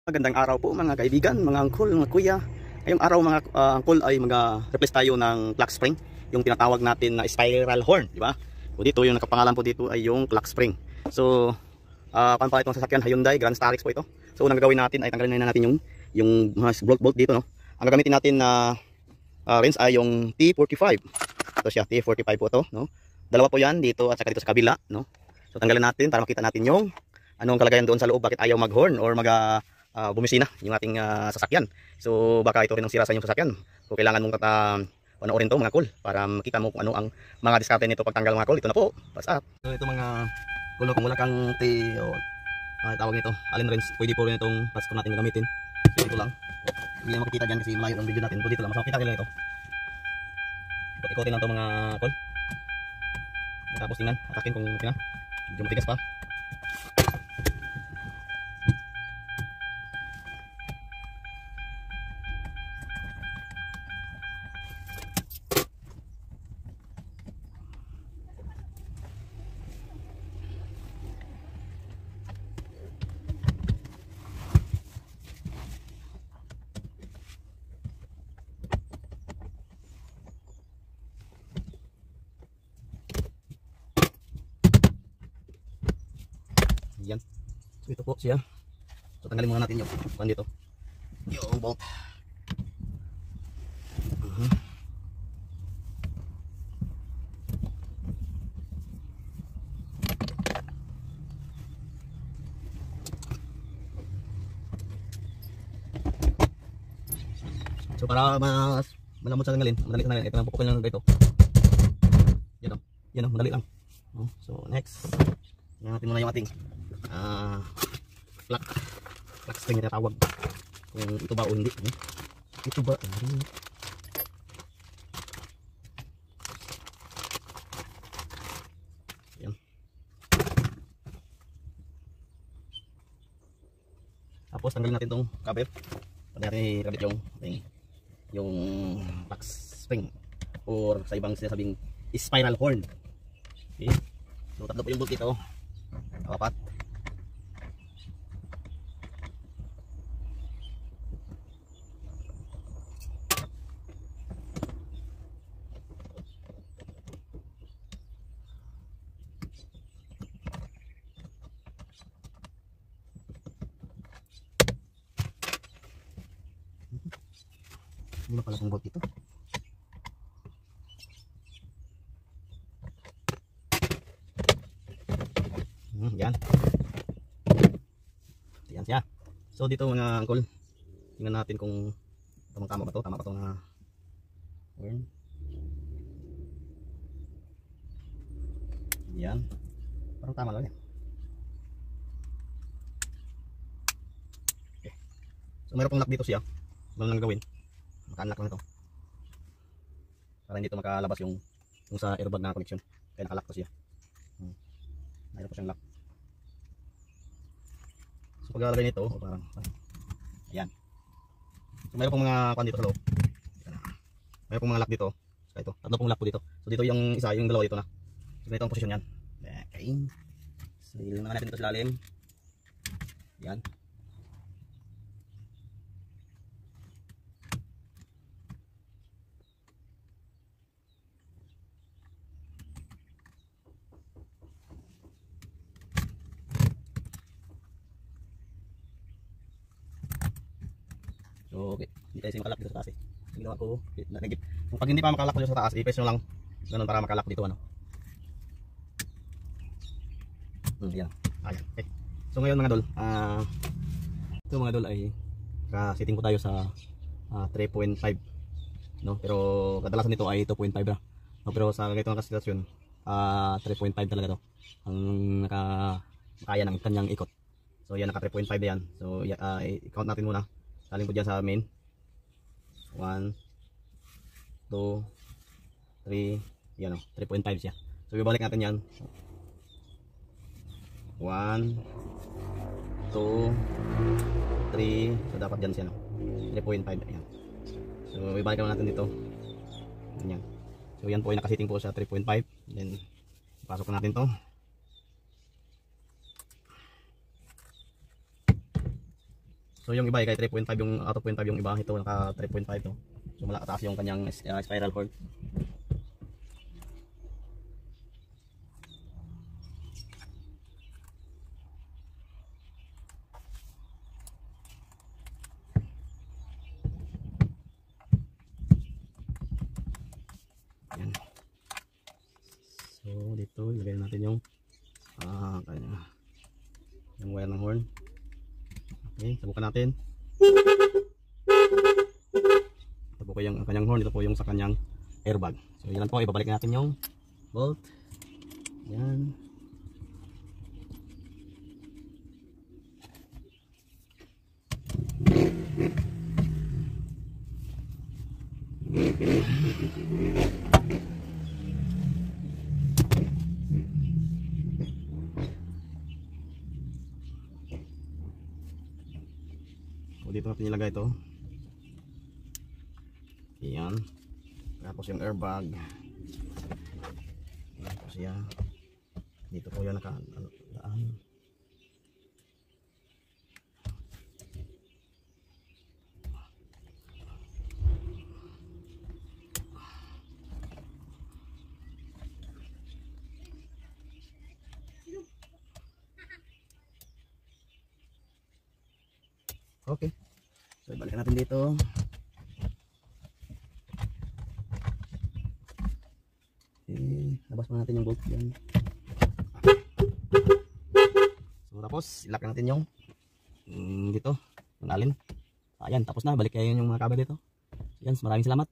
Magandang araw po mga kaibigan, mga uncle, mga kuya. Ngayong araw mga uncle ay mag-replace tayo ng clock spring, yung tinatawag natin na spiral horn, di ba? O dito yung nakapangalan po dito ay yung clock spring. So, kung pa itong sasakyan Hyundai Grand Starex po ito. So, unang gagawin natin ay tanggalin na natin yung mga bolt dito, no. Ang gagamitin natin na wrench ay yung T45. Ito siya, T45 po ito, no. Dalawa po 'yan dito at saka dito sa kabila, no. So, tanggalin natin para makita natin yung anong kalagayan doon sa loob, bakit ayaw mag-horn or bumisina yung ating sasakyan. So baka ito rin ang sira sa inyong sasakyan. So kailangan mong panoorin to mga cool para makita mo kung ano ang mga diskarte nito pagtanggal mga cool. Ito na po, pass up. So ito mga cool, kung wala kang tawag nito allen wrench, pwede po rin itong patch natin gagamitin. So dito lang, hindi na makikita dyan kasi malayo ang video natin. So dito lang, mas makita nila ito. Ikotin lang ito mga cool. Tapos tingnan, atakin kung tingnan medyo matigas pa. Yan. So ito po siya. So tanggalin muna natin yung pan dito. Yung bolt. So para mas malamot sa tanggalin, madali tanggalin. Ito lang pupukin lang dito. Yan o. Yan o, madali lang. So next, yan natin muna yung ating clock spring na tawag, kung ito ba o hindi. Ito ba hindi. Yan. Tapos tanggalin natin tong cover para natin ikabit yung clock spring or sa ibang sinasabing spiral horn. Okay. So tatlo po yung bolt dito, apat. Lima pala pong bolt dito. Yan. Yan siya. So dito mga uncle, tingnan natin kung tama ba to, tama ba to na horn. Yan. Parang tama lang yan. Okay. So mayroon pong lock dito siya. Ano lang gawin? Maka-unlock lang ito. Para hindi ito makalabas yung sa airbag na connection. Kaya naka-lock to siya. Mayroon po siyang lock. So paglalagay nito, parang ayan. So mayroon pong mga pan dito sa loob. Mayroon pong mga lock dito. So ito, tatlo pong lock po dito. So dito yung isa, yung dalawa dito na. So ito ang posisyon yan. Okay. So ilagay natin dito sa ilalim. Yan. So, okay. Hindi tayo makalak dito sa taas eh. Ginawa ko, kung pag hindi pa makalak dito sa taas, i-press nyo lang ganun para makalak dito ano. Yan. Ayan. Okay. So ngayon mga dol, ito mga dol ay ka-setting ko tayo sa 3.5, no? Pero kadalasan nito ay 2.5 na. No, pero sa ganito ng sitwasyon, 3.5 talaga to ang kaya ng kanyang ikot. So yan, naka 3.5 yan. So i-count natin muna. Saling po dyan sa main. 1, 2, 3, yan o, 3.5 siya. So ibabalik natin yan. 1, 2, 3. So dapat dyan siya, no? 3.5, yan. So ibabalik natin dito. Yan. So yan po ay nakasiting po sa 3.5. Then pasok natin to. So yung iba ay kay 3.5 yung out of 0.5 yung iba, ito naka 3.5 to. So malakataas yung kanyang spiral horn. Yan. So dito ilagay natin yung yung wire ng horn. Okay, subukan natin. Ito po yung kanyang horn, ito po yung sa kanyang airbag. So yan po, ibabalik natin yung bolt. Yan. So dito natin ilagay ito. Yan. Tapos yung airbag. Tapos yan. Dito po yan nakadaan. Okay. So ibalikan natin dito. Labas muna natin yung bolt yan. So tapos ilak natin yung dito, yung alin. Ayan, tapos na, balik kayo yung mga kabel dito. Yan, maraming salamat.